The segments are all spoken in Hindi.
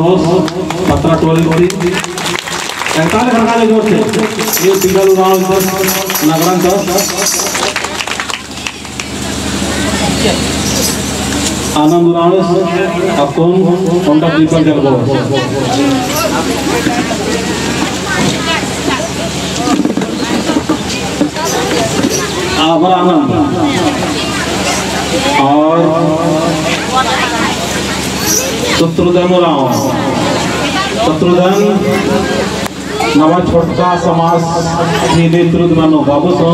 पत्रा टोली थी पैंतालीस खड़का जोर से ये सिंगल उड़ान नगरन 10 आनंद उड़ान अकोन होंडा दीपक जलबो आवर आनंद और शत्रुधन नवा छोटका समाज की नेतृत्व मानो बाबू सो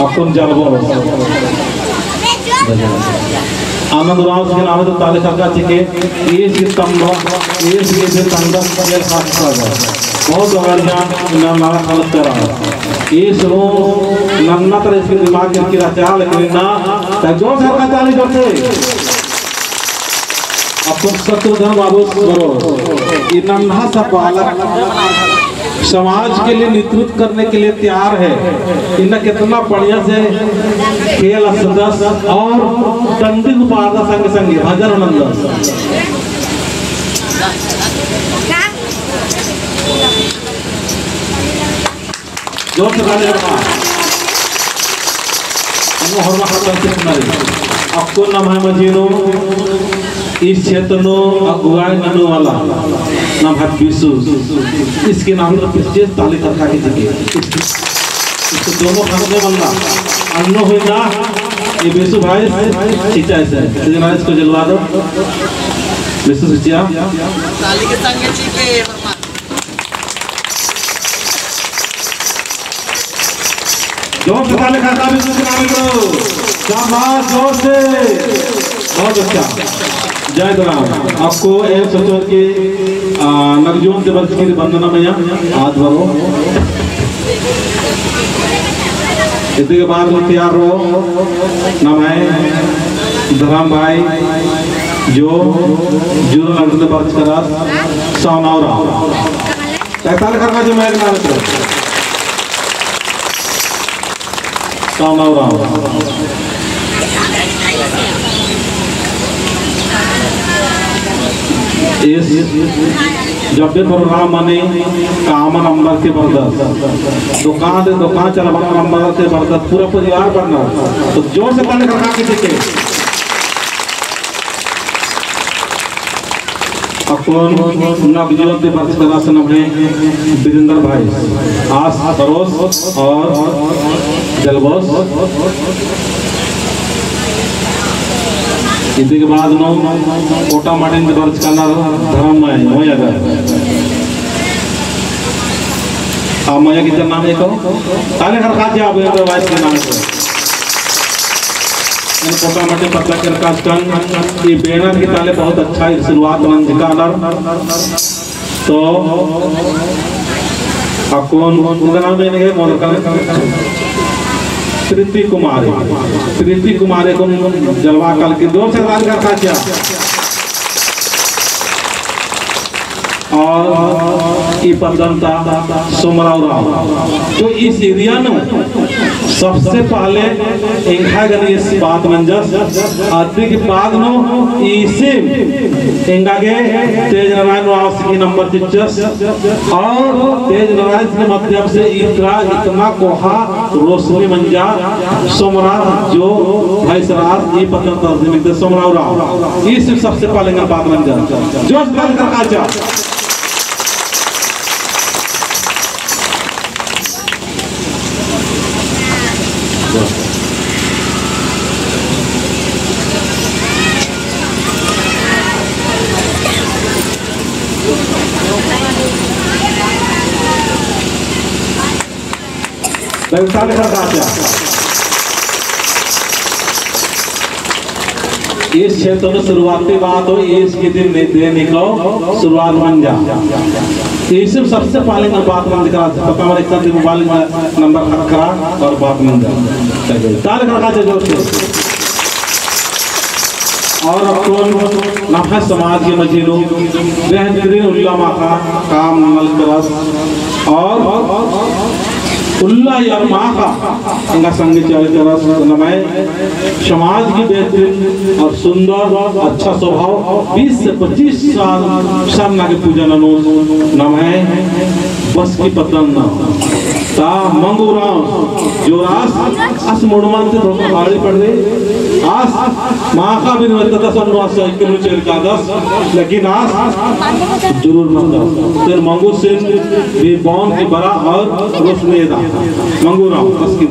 अपन जलबो आनंद राव के नाम तो ताले सरकार चिके ये सितंब ये से तंदा के साथ बहुत बढ़िया नाम नाला खालत करा ये सो नन्ना तरह से दिमाग की रचा लेकिन ना जो सरकार ताली करते अपन शत्रुधन बाबू ये नन्हा सा बालक समाज के लिए नेतृत्व करने के लिए तैयार है। इन्हें कितना बढ़िया से खेल सदस्य और दंडी उपाधा संग संग भजन नंदन जो आपको नाम है मजीनो इस क्षेत्र नो अगुवाई ननो वाला नाम है विशु इसके नाम तो विशेष ताली कथा की जगह इसको दोनों खाने बनना अन्नो हुई ना ये विशु भाई सीचा ऐसा है लेकिन आज इसको जलवा दो विशु सीचा ताली के संगे चीपे जोर से ताली खाता विशु के नाम करो शाबाश जोर से बहुत अच्छा जय राम आपको एक सचोर के नगजोन के वर्ष की वंदना मैया हाथ भरो इसके बाद में तैयार रहो नाम है धराम भाई जो जुरो नगर के वर्ष करा सावनावरा 45 खरका जो मैं नाम करो सावनावरा जब भी प्रोग्राम बने काम नंबर के बरदस्त दुकान चलवा नंबर के बरदस्त पूरा परिवार बनना तो जोर से ताली खड़का के देखे अपन नवजीवन के वर्ष का सनम है वीरेंद्र भाई आस पड़ोस और जलबोस इसके बाद नो कोटा मार्टिन के वर्ष का धर्म में हो जाएगा आप मजा की नाम है कहो ताले खड़का दिया आप ये वाइस के नाम को इन कोटा मार्टिन पत्ला के कास्टन ये बैनर की ताले बहुत अच्छा है शुरुआत नंदिका तो अकोन उनका नाम है नहीं मोदक प्रीति कुमारी को जलवा कल के दो से राज का खाचा और ये पदंता सोमराव राव जो इस एरिया में सबसे पहले इंखा गनी इस बात मंजस आदि के बाद नो इसे इंगा के तेज नारायण राव की नंबर 25 और तेज नारायण के माध्यम से इतना कोहा रोशनी मंजा सोमराव जो भाई सराज ये पदंता में सोमराव राव इस सबसे पहले बात मंजस जो कल का खाचा इस क्षेत्र में शुरुआती बात हो इसके दिन देने को शुरुआत बन जा इसे सबसे पहले बात बंद करा पता हमारे एक साथ मोबाइल नंबर करा और बात बन जा ताले खड़का जोर से और अपन नफा समाज के मजीनो बेहतरीन उल्लामा का काम नल करस और उल्ला यार माँ का इनका संग चरित्र नमय समाज की बेहतरीन और सुंदर अच्छा स्वभाव 20 से 25 साल सामना के पूजन नमय बस की पतन ता मंगूराव जो रास अस मुड़मान से धोखा हाड़ी पड़ गई आस माँ का भी निवृत्ता समूह साइकिल चल का दस लेकिन आस जरूर मंगा फिर मंगू सिंह भी बॉन की बड़ा और रोशनेदा मंगूराव बस की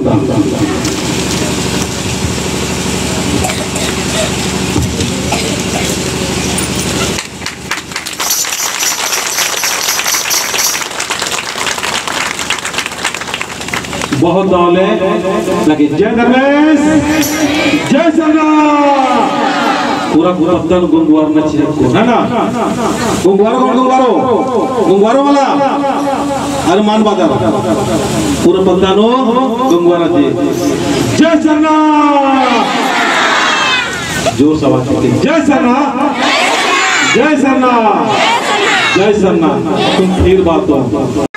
बहुत दौले लगे जय धर्मेश जय सरदार पूरा पत्तन गुंगवार में छिड़को है ना गुंगवारो कौन गुंगवारो वाला हनुमान बाजार पूरा पत्तनो गुंगवारा जी जय सरदार जोर सवाल जय सरदार जय सरदार जय सरदार तुम फिर बात हो